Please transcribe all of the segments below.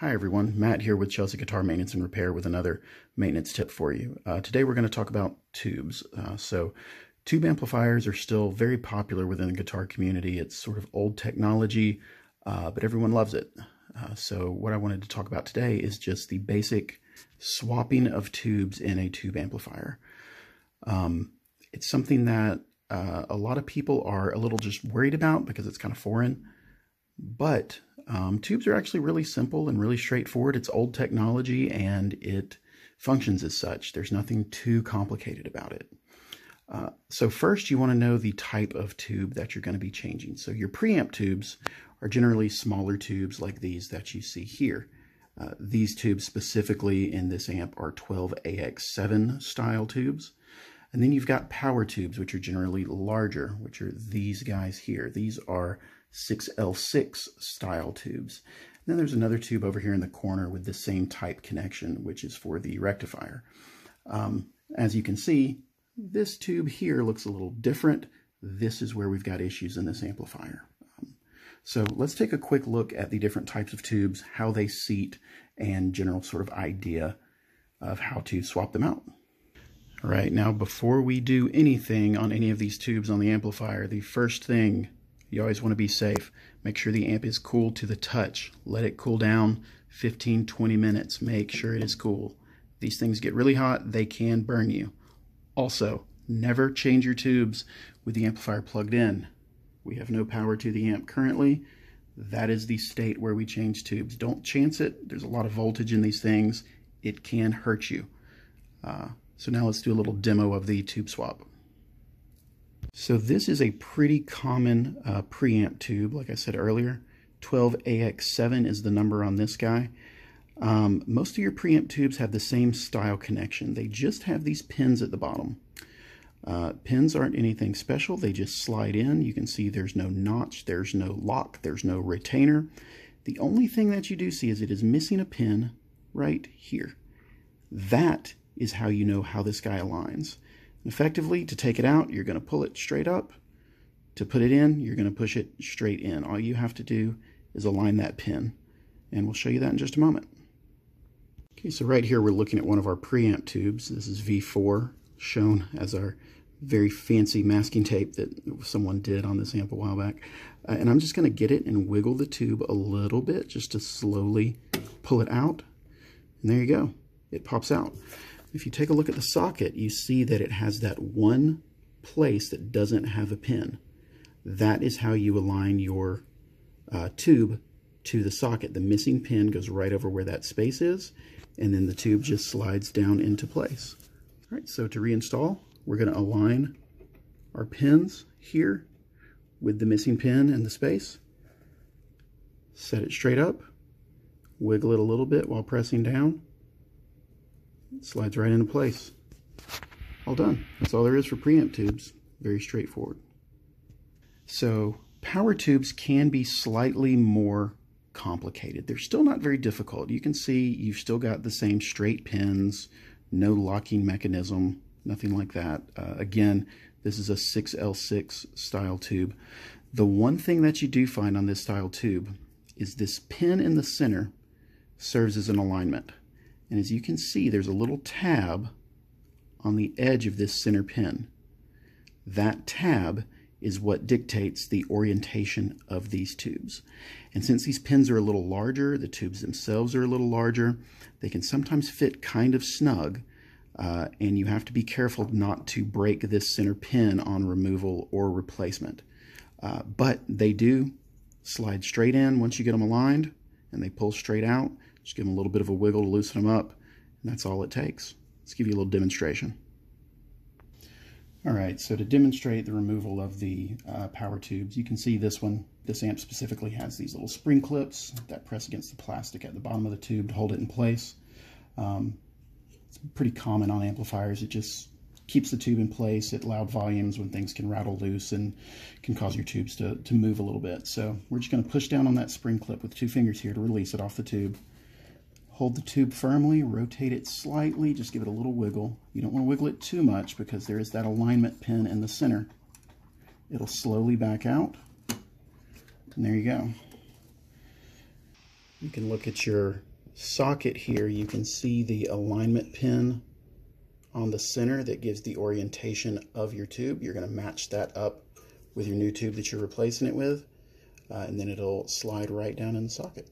Hi everyone, Matt here with Chelsea Guitar Maintenance and Repair with another maintenance tip for you. Today we're going to talk about tubes. So tube amplifiers are still very popular within the guitar community. It's sort of old technology, but everyone loves it. So what I wanted to talk about today is just the basic swapping of tubes in a tube amplifier. It's something that a lot of people are a little just worried about because it's kind of foreign, but tubes are actually really simple and really straightforward. It's old technology and it functions as such. There's nothing too complicated about it. So first you want to know the type of tube that you're going to be changing. So your preamp tubes are generally smaller tubes like these that you see here. These tubes specifically in this amp are 12AX7 style tubes. And then you've got power tubes, which are generally larger, which are these guys here. These are 6L6 style tubes. And then there's another tube over here in the corner with the same type connection, which is for the rectifier. As you can see, this tube here looks a little different. This is where we've got issues in this amplifier. So let's take a quick look at the different types of tubes, how they seat, and general sort of idea of how to swap them out. All right, now before we do anything on any of these tubes on the amplifier, the first thing, you always want to be safe. Make sure the amp is cool to the touch. Let it cool down 15-20 minutes. Make sure it is cool. These things get really hot, they can burn you. Also, never change your tubes with the amplifier plugged in. We have no power to the amp currently. That is the state where we change tubes. Don't chance it. There's a lot of voltage in these things. It can hurt you. So now let's do a little demo of the tube swap. So this is a pretty common preamp tube, like I said earlier. 12AX7 is the number on this guy. Most of your preamp tubes have the same style connection. They just have these pins at the bottom. Pins aren't anything special. They just slide in. You can see there's no notch, there's no lock, there's no retainer. The only thing that you do see is it is missing a pin right here. That is how you know how this guy aligns. Effectively, to take it out, you're going to pull it straight up. To put it in, you're going to push it straight in. All you have to do is align that pin, and we'll show you that in just a moment. Okay, so right here we're looking at one of our preamp tubes. This is V4, shown as our very fancy masking tape that someone did on this amp a while back. And I'm just going to get it and wiggle the tube a little bit just to slowly pull it out. And there you go. It pops out. If you take a look at the socket, you see that it has that one place that doesn't have a pin. That is how you align your tube to the socket. The missing pin goes right over where that space is, and then the tube just slides down into place. All right, so to reinstall, we're going to align our pins here with the missing pin and the space. Set it straight up, wiggle it a little bit while pressing down. It slides right into place. All done. That's all there is for preamp tubes. Very straightforward. So power tubes can be slightly more complicated. They're still not very difficult. You can see you've still got the same straight pins, no locking mechanism, nothing like that. Again, this is a 6L6 style tube. The one thing that you do find on this style tube is this pin in the center serves as an alignment. And as you can see, there's a little tab on the edge of this center pin. That tab is what dictates the orientation of these tubes. And since these pins are a little larger, the tubes themselves are a little larger, they can sometimes fit kind of snug, and you have to be careful not to break this center pin on removal or replacement. But they do slide straight in once you get them aligned, and they pull straight out. Just give them a little bit of a wiggle to loosen them up, and that's all it takes. Let's give you a little demonstration. All right, so to demonstrate the removal of the power tubes, you can see this one, this amp specifically has these little spring clips that press against the plastic at the bottom of the tube to hold it in place. It's pretty common on amplifiers. It just keeps the tube in place at loud volumes when things can rattle loose and can cause your tubes to move a little bit. So we're just going to push down on that spring clip with 2 fingers here to release it off the tube. Hold the tube firmly, rotate it slightly, just give it a little wiggle. You don't want to wiggle it too much because there is that alignment pin in the center. It'll slowly back out, and there you go. You can look at your socket here, you can see the alignment pin on the center that gives the orientation of your tube. You're going to match that up with your new tube that you're replacing it with, and then it'll slide right down in the socket.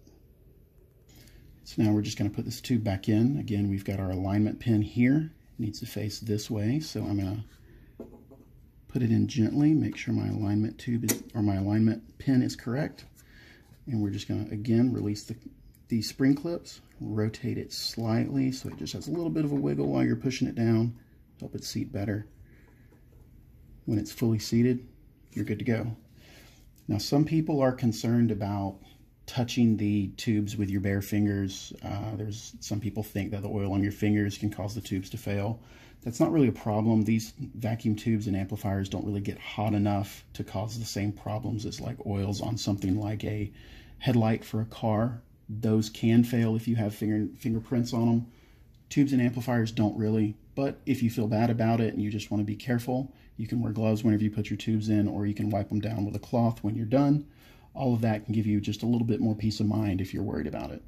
So now we're just going to put this tube back in. Again, we've got our alignment pin here. It needs to face this way, so I'm going to put it in gently, make sure my alignment tube is, or my alignment pin is correct. And we're just going to, again, release these spring clips, rotate it slightly so it just has a little bit of a wiggle while you're pushing it down, help it seat better. When it's fully seated, you're good to go. Now, some people are concerned about touching the tubes with your bare fingers. Some people think that the oil on your fingers can cause the tubes to fail. That's not really a problem. These vacuum tubes and amplifiers don't really get hot enough to cause the same problems as like oils on something like a headlight for a car. Those can fail if you have fingerprints on them. Tubes and amplifiers don't really, but if you feel bad about it and you just want to be careful, you can wear gloves whenever you put your tubes in, or you can wipe them down with a cloth when you're done. All of that can give you just a little bit more peace of mind if you're worried about it.